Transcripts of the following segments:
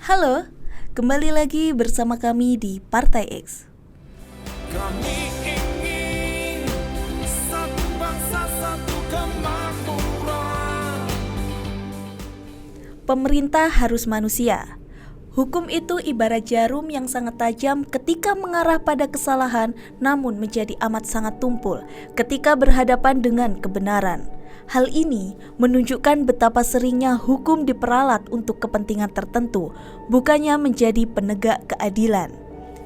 Halo, kembali lagi bersama kami di Partai X. Kami ingin satu bangsa, satu kemakmuran. Pemerintah harus manusia. Hukum itu ibarat jarum yang sangat tajam ketika mengarah pada kesalahan, namun menjadi amat sangat tumpul ketika berhadapan dengan kebenaran. Hal ini menunjukkan betapa seringnya hukum diperalat untuk kepentingan tertentu, bukannya menjadi penegak keadilan.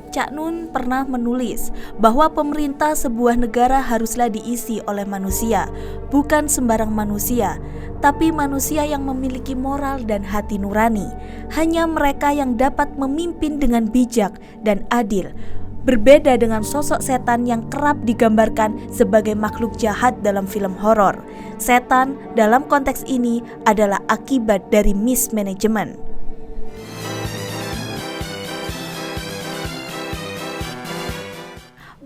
Cak Nun pernah menulis bahwa pemerintah sebuah negara haruslah diisi oleh manusia, bukan sembarang manusia, tapi manusia yang memiliki moral dan hati nurani. Hanya mereka yang dapat memimpin dengan bijak dan adil. Berbeda dengan sosok setan yang kerap digambarkan sebagai makhluk jahat dalam film horor. Setan dalam konteks ini adalah akibat dari mismanagement.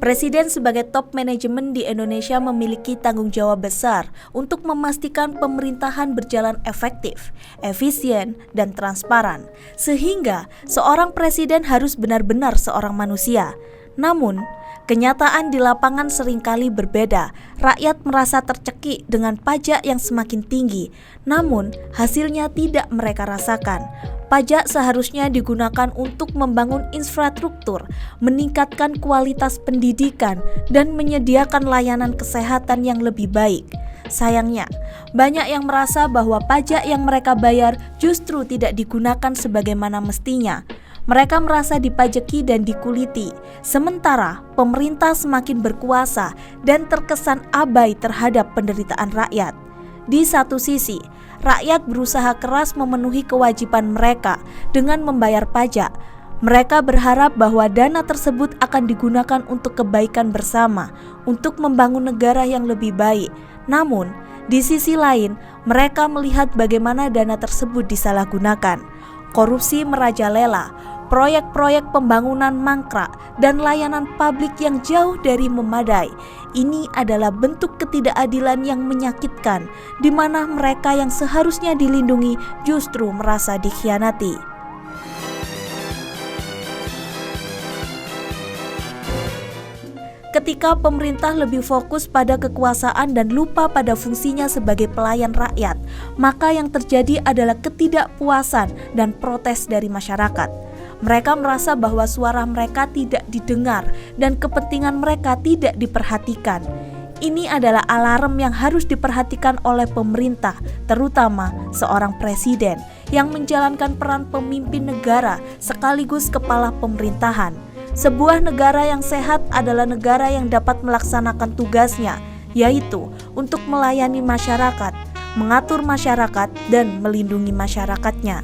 Presiden sebagai top manajemen di Indonesia memiliki tanggung jawab besar untuk memastikan pemerintahan berjalan efektif, efisien, dan transparan. Sehingga seorang presiden harus benar-benar seorang manusia. Namun, kenyataan di lapangan seringkali berbeda. Rakyat merasa tercekik dengan pajak yang semakin tinggi, namun hasilnya tidak mereka rasakan. Pajak seharusnya digunakan untuk membangun infrastruktur, meningkatkan kualitas pendidikan, dan menyediakan layanan kesehatan yang lebih baik. Sayangnya, banyak yang merasa bahwa pajak yang mereka bayar justru tidak digunakan sebagaimana mestinya. Mereka merasa dipajaki dan dikuliti, sementara pemerintah semakin berkuasa dan terkesan abai terhadap penderitaan rakyat. Di satu sisi, rakyat berusaha keras memenuhi kewajiban mereka dengan membayar pajak. Mereka berharap bahwa dana tersebut akan digunakan untuk kebaikan bersama, untuk membangun negara yang lebih baik. Namun, di sisi lain, mereka melihat bagaimana dana tersebut disalahgunakan. Korupsi merajalela, proyek-proyek pembangunan mangkrak, dan layanan publik yang jauh dari memadai. Ini adalah bentuk ketidakadilan yang menyakitkan, di mana mereka yang seharusnya dilindungi justru merasa dikhianati. Ketika pemerintah lebih fokus pada kekuasaan dan lupa pada fungsinya sebagai pelayan rakyat, maka yang terjadi adalah ketidakpuasan dan protes dari masyarakat. Mereka merasa bahwa suara mereka tidak didengar dan kepentingan mereka tidak diperhatikan. Ini adalah alarm yang harus diperhatikan oleh pemerintah, terutama seorang presiden yang menjalankan peran pemimpin negara sekaligus kepala pemerintahan. Sebuah negara yang sehat adalah negara yang dapat melaksanakan tugasnya, yaitu untuk melayani masyarakat, mengatur masyarakat, dan melindungi masyarakatnya.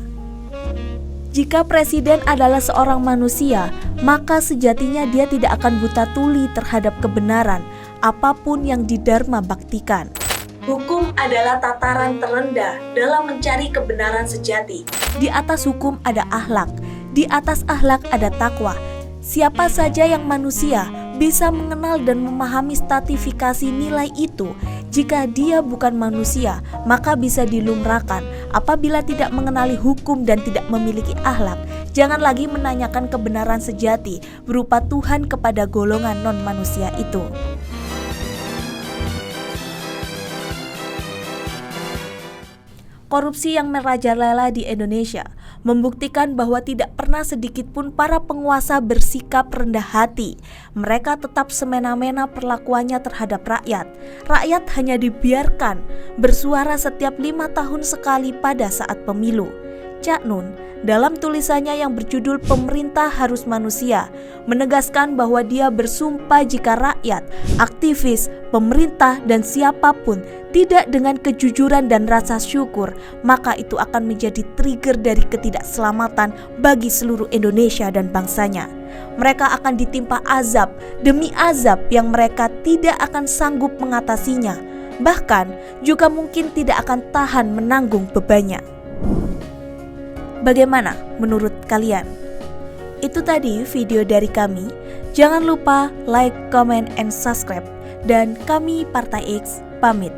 Jika presiden adalah seorang manusia, maka sejatinya dia tidak akan buta tuli terhadap kebenaran, apapun yang didharma baktikan. Hukum adalah tataran terendah dalam mencari kebenaran sejati. Di atas hukum ada akhlak, di atas akhlak ada takwa. Siapa saja yang manusia bisa mengenal dan memahami stratifikasi nilai itu. Jika dia bukan manusia, maka bisa dilumrahkan. Apabila tidak mengenali hukum dan tidak memiliki akhlak, jangan lagi menanyakan kebenaran sejati berupa Tuhan kepada golongan non-manusia itu. Korupsi yang merajalela di Indonesia membuktikan bahwa tidak pernah sedikit pun para penguasa bersikap rendah hati. Mereka tetap semena-mena perlakuannya terhadap rakyat. Rakyat hanya dibiarkan bersuara setiap 5 tahun sekali pada saat pemilu. Cak Nun dalam tulisannya yang berjudul Pemerintah Harus Manusia menegaskan bahwa dia bersumpah jika rakyat, aktivis, pemerintah, dan siapapun tidak dengan kejujuran dan rasa syukur, maka itu akan menjadi trigger dari ketidakselamatan bagi seluruh Indonesia dan bangsanya. Mereka akan ditimpa azab demi azab yang mereka tidak akan sanggup mengatasinya, bahkan juga mungkin tidak akan tahan menanggung bebannya. Bagaimana menurut kalian? Itu tadi video dari kami. Jangan lupa like, comment, and subscribe. Dan kami Partai X pamit.